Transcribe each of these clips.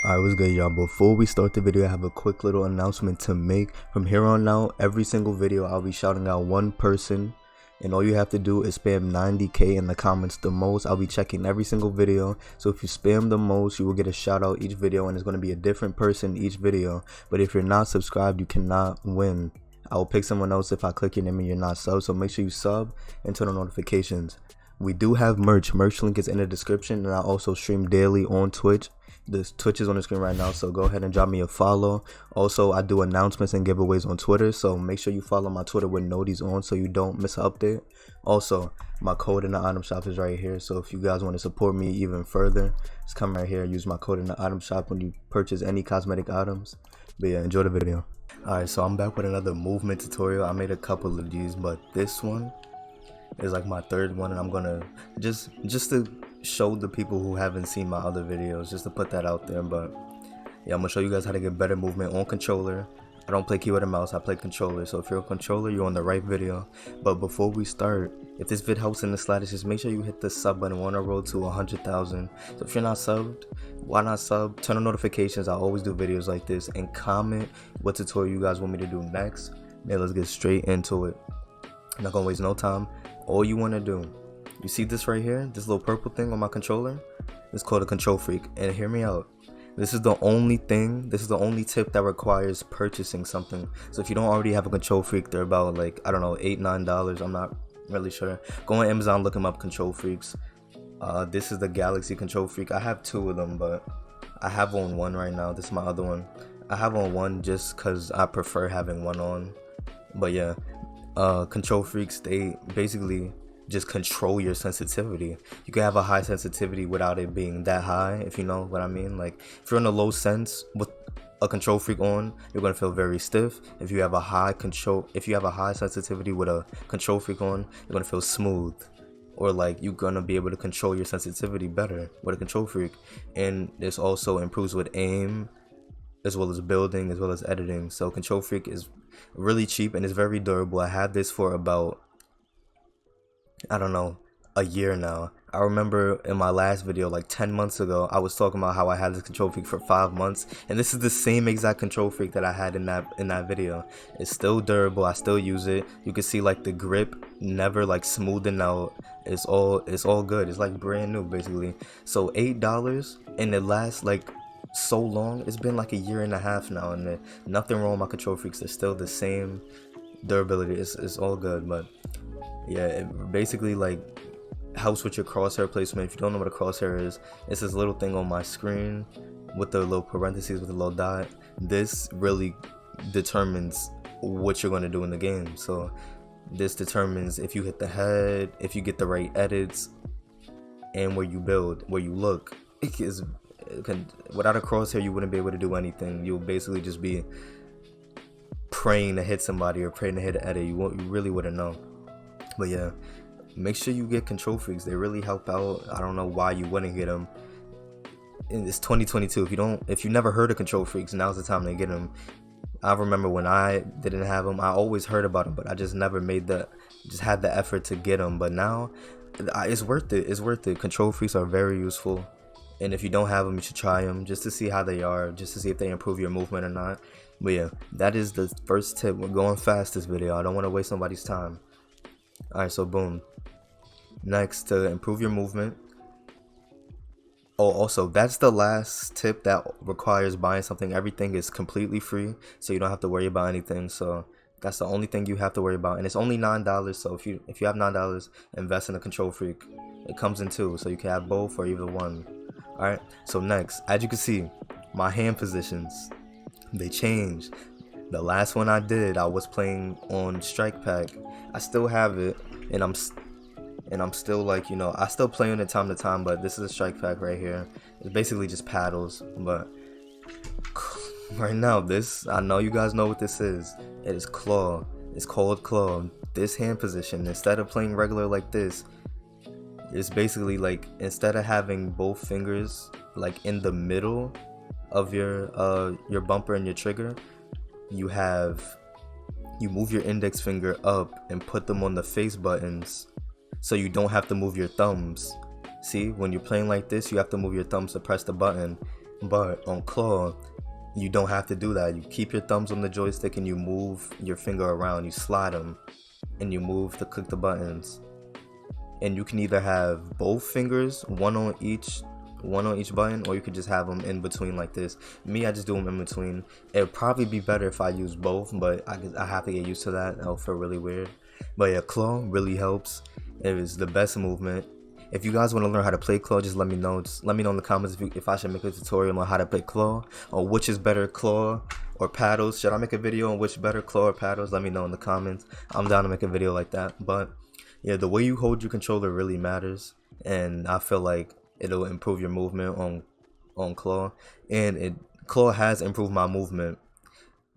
Alright, what's good, y'all? Before we start the video, I have a quick little announcement to make. From here on out, every single video I'll be shouting out one person, and all you have to do is spam 90k in the comments the most. I'll be checking every single video, so if you spam the most, you will get a shout out each video, and it's going to be a different person each video. But if you're not subscribed, you cannot win. I will pick someone else if I click your name and you're not sub, so make sure you sub and turn on notifications. We do have merch link is in the description, and I also stream daily on Twitch. This Twitch is on the screen right now, so go ahead and drop me a follow. Also, I do announcements and giveaways on Twitter, so make sure you follow my Twitter with noties on so you don't miss an update. Also, my code in the item shop is right here, so if you guys want to support me even further, just come right here and use my code in the item shop when you purchase any cosmetic items. But yeah, enjoy the video. Alright, so I'm back with another movement tutorial. I made a couple of these, but this one is like my third one, and I'm gonna just to show the people who haven't seen my other videos, just to put that out there. But yeah, I'm gonna show you guys how to get better movement on controller. I don't play keyboard and mouse, I play controller, so if you're a controller, you're on the right video. But before we start, if this vid helps in the slightest, just make sure you hit the sub button. We're on a road to 100,000. So if you're not subbed, why not sub? Turn on notifications. I always do videos like this, and comment what tutorial you guys want me to do next. Yeah, let's get straight into it. I'm not gonna waste no time. All you want to do, you see this right here, this little purple thing on my controller? It's called a control freak. And hear me out, this is the only tip that requires purchasing something. So if you don't already have a control freak, they're about like, I don't know, $8-9. I'm not really sure. Go on Amazon, look them up, control freaks. This is the Galaxy control freak. I have two of them, but I have on one right now. This is my other one. I have on one just because I prefer having one on. But yeah, control freaks, they basically just control your sensitivity. You can have a high sensitivity without it being that high, if you know what I mean. Like if you're in a low sense with a control freak on, you're gonna feel very stiff. If you have a high sensitivity with a control freak on, you're gonna feel smooth, or like you're gonna be able to control your sensitivity better with a control freak. And this also improves with aim, as well as building, as well as editing. So control freak is really cheap and it's very durable. I had this for about, I don't know, a year now. I remember in my last video like 10 months ago, I was talking about how I had this control freak for 5 months, and this is the same exact control freak that I had in that video. It's still durable. I still use it. You can see like the grip never like smoothing out. It's all good. It's like brand new basically. So $8, and it lasts like so long. It's been like a year and a half now, and nothing wrong with my control freaks. They're still the same durability. It's all good. But yeah, it basically like helps with your crosshair placement. If you don't know what a crosshair is, it's this little thing on my screen with the little parentheses with the little dot. This really determines what you're going to do in the game. So this determines if you hit the head, if you get the right edits, and where you build, where you look. Without a crosshair, you wouldn't be able to do anything. You'll basically just be praying to hit somebody or praying to hit an edit. You really wouldn't know. But yeah, make sure you get control freaks. They really help out. I don't know why you wouldn't get them. It's 2022. If you never heard of control freaks, now's the time to get them. I remember when I didn't have them, I always heard about them, but I just never had the effort to get them. But now, it's worth it. It's worth it. Control freaks are very useful. And if you don't have them, you should try them just to see how they are, just to see if they improve your movement or not. But yeah, that is the first tip. We're going fast this video. I don't want to waste nobody's time. Alright, so boom. Next, to improve your movement. Oh, also, that's the last tip that requires buying something. Everything is completely free, so you don't have to worry about anything. So that's the only thing you have to worry about, and it's only $9. So if you have $9, invest in a control freak. It comes in two, so you can have both or either one. Alright, so next, as you can see, my hand positions, they changed. The last one I did, I was playing on Strike Pack. I still have it, and I'm still like, you know, I still play on it time to time, but this is a Strike Pack right here. It's basically just paddles. But right now, I know you guys know what this is. It is claw. It's called claw. This hand position, instead of playing regular like this, it's basically like, instead of having both fingers like in the middle of your bumper and your trigger, you move your index finger up and put them on the face buttons, so you don't have to move your thumbs. See, when you're playing like this, you have to move your thumbs to press the button. But on claw, you don't have to do that. You keep your thumbs on the joystick and you move your finger around, you slide them, and you move to click the buttons. And you can either have both fingers, one on each button, or you could just have them in between like this. Me, I just do them in between. It'd probably be better if I use both, but I have to get used to that. That'll feel really weird. But yeah, claw really helps. It is the best movement. If you guys want to learn how to play claw, just let me know. Just let me know in the comments if I should make a tutorial on how to play claw, or which is better, claw or paddles. Should I make a video on which better, claw or paddles? Let me know in the comments. I'm down to make a video like that. But yeah, the way you hold your controller really matters, and I feel like it'll improve your movement on claw, and claw has improved my movement.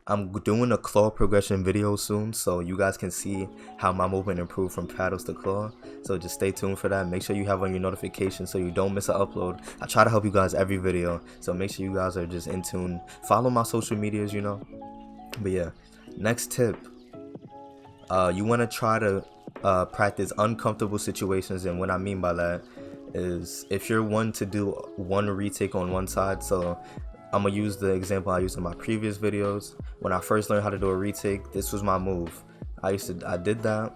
I'm doing a claw progression video soon, so you guys can see how my movement improved from paddles to claw. So just stay tuned for that. Make sure you have on your notifications so you don't miss an upload. I try to help you guys every video, so make sure you guys are just in tune. Follow my social medias, you know. But yeah, next tip, you want to try to practice uncomfortable situations, and what I mean by that is if you're one to do one retake on one side. So I'm gonna use the example I used in my previous videos. When I first learned how to do a retake, this was my move. I did that,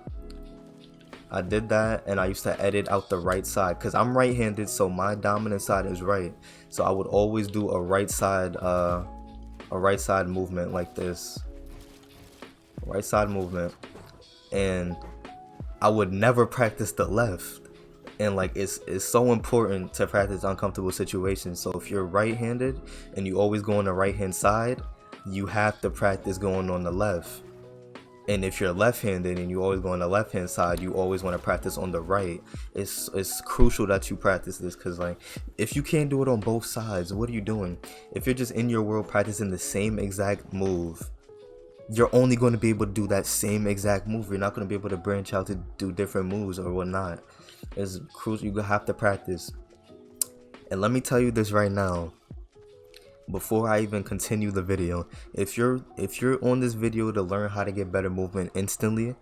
and I used to edit out the right side because I'm right-handed, so my dominant side is right. So I would always do a right side movement like this, right side movement, and I would never practice the left. And like it's so important to practice uncomfortable situations. So if you're right-handed and you always go on the right hand side, you have to practice going on the left. And if you're left-handed and you always go on the left hand side, you always want to practice on the right. It's crucial that you practice this, because like if you can't do it on both sides, what are you doing? If you're just in your world practicing the same exact move, you're only going to be able to do that same exact move. You're not going to be able to branch out to do different moves or whatnot. It's crucial. You have to practice. And let me tell you this right now, before I even continue the video, if you're on this video to learn how to get better movement instantly,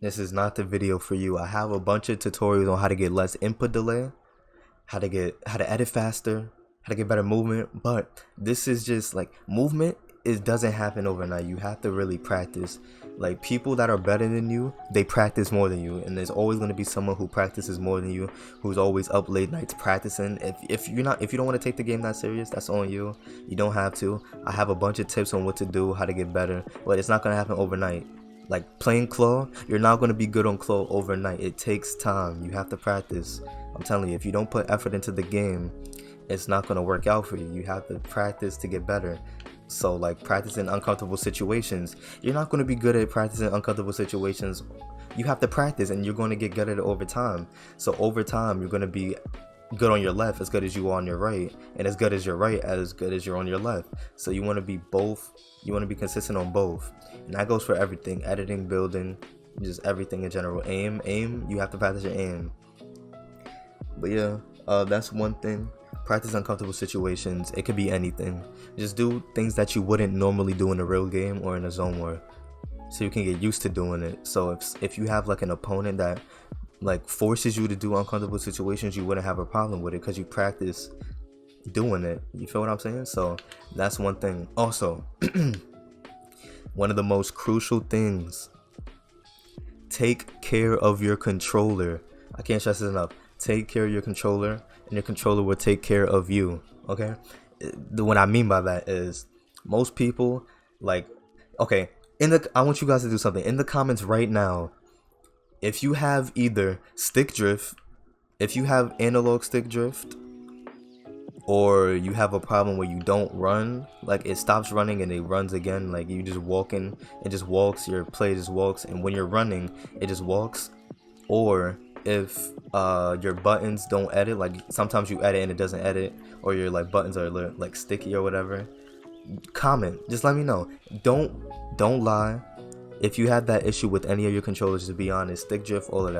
this is not the video for you. I have a bunch of tutorials on how to get less input delay, how to edit faster, how to get better movement. But this is just like movement. It doesn't happen overnight. You have to really practice. Like people that are better than you, they practice more than you, and there's always going to be someone who practices more than you, who's always up late nights practicing. If you don't want to take the game that serious, that's on you. You don't have to. I have a bunch of tips on what to do, how to get better, but it's not going to happen overnight. Like playing claw, you're not going to be good on claw overnight. It takes time. You have to practice. I'm telling you, if you don't put effort into the game, it's not going to work out for you. You have to practice to get better. So like practicing uncomfortable situations, you're not going to be good at practicing uncomfortable situations. You have to practice, and you're going to get good at it over time. So over time, you're going to be good on your left as good as you are on your right, and as good as your right as good as you're on your left. So you want to be both. You want to be consistent on both, and that goes for everything: editing, building, just everything in general. Aim, you have to practice your aim. But yeah, that's one thing. Practice uncomfortable situations. It could be anything. Just do things that you wouldn't normally do in a real game or in a zone war, so you can get used to doing it. So if you have like an opponent that like forces you to do uncomfortable situations, you wouldn't have a problem with it because you practice doing it. You feel what I'm saying? So that's one thing. Also, one of the most crucial things: take care of your controller. I can't stress this enough. Take care of your controller, and your controller will take care of you. Okay, what I mean by that is most people like, okay, I want you guys to do something in the comments right now. If you have either stick drift, if you have analog stick drift, or you have a problem where you don't run, like it stops running and it runs again, like you just walking, it just walks, your play just walks, and when you're running it just walks. Or if your buttons don't edit, like sometimes you edit and it doesn't edit, or your like buttons are like sticky or whatever, comment, just let me know. Don't lie. If you have that issue with any of your controllers, to be honest, stick drift, all of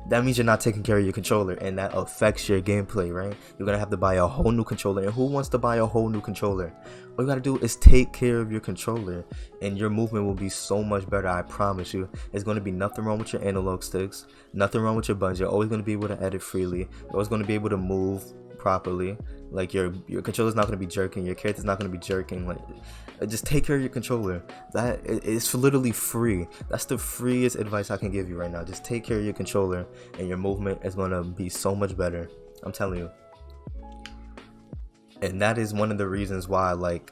that means you're not taking care of your controller, and that affects your gameplay, right? You're gonna have to buy a whole new controller, and who wants to buy a whole new controller? All you gotta do is take care of your controller, and your movement will be so much better. I promise you. There's gonna be nothing wrong with your analog sticks, nothing wrong with your buttons. You're always gonna be able to edit freely. You're always gonna be able to move properly. Like your controller's not gonna be jerking, your character's not gonna be jerking. Like, just take care of your controller. It's literally free. That's the freest advice I can give you right now. Just take care of your controller, and your movement is gonna be so much better. I'm telling you. And that is one of the reasons why, like,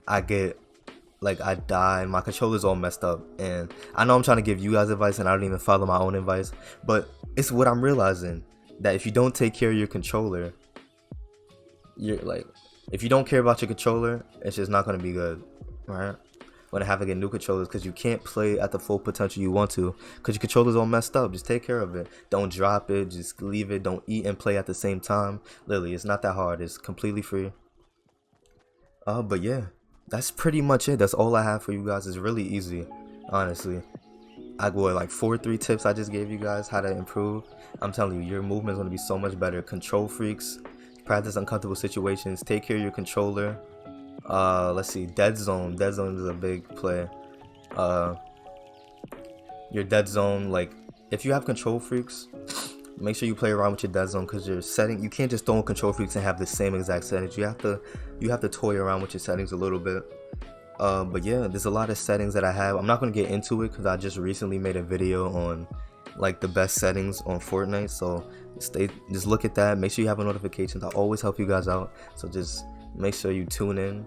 I die, my controller's all messed up. And I know I'm trying to give you guys advice and I don't even follow my own advice, but it's what I'm realizing, that if you don't take care of your controller, you're like, if you don't care about your controller, it's just not going to be good, right? When I have to get new controllers, because you can't play at the full potential you want to, because your controller's all messed up. Just take care of it. Don't drop it, just leave it. Don't eat and play at the same time. Literally, it's not that hard. It's completely free. But yeah, that's pretty much it. That's all I have for you guys. It's really easy, honestly. I go like 3 tips I just gave you guys how to improve. I'm telling you, your movement is going to be so much better. Control freaks, practice uncomfortable situations, take care of your controller. Let's see, dead zone is a big play. Your dead zone, like, if you have control freaks, make sure you play around with your dead zone, because your setting, you can't just throw in control freaks and have the same exact settings. You have to toy around with your settings a little bit. But yeah, there's a lot of settings that I have. I'm not gonna get into it because I just recently made a video on like the best settings on Fortnite, so just look at that. Make sure you have notifications. I always help you guys out, so just make sure you tune in,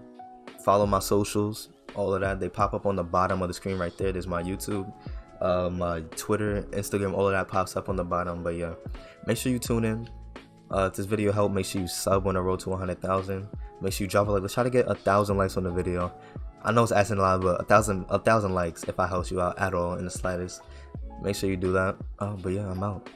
follow my socials, all of that. They pop up on the bottom of the screen right there. There's my YouTube, my Twitter, Instagram, all of that pops up on the bottom. But yeah, make sure you tune in. If this video helped, make sure you sub on the road to 100,000. Make sure you drop a like. Let's try to get 1,000 likes on the video. I know it's asking a lot, but 1,000 likes if I help you out at all in the slightest. Make sure you do that. But yeah, I'm out.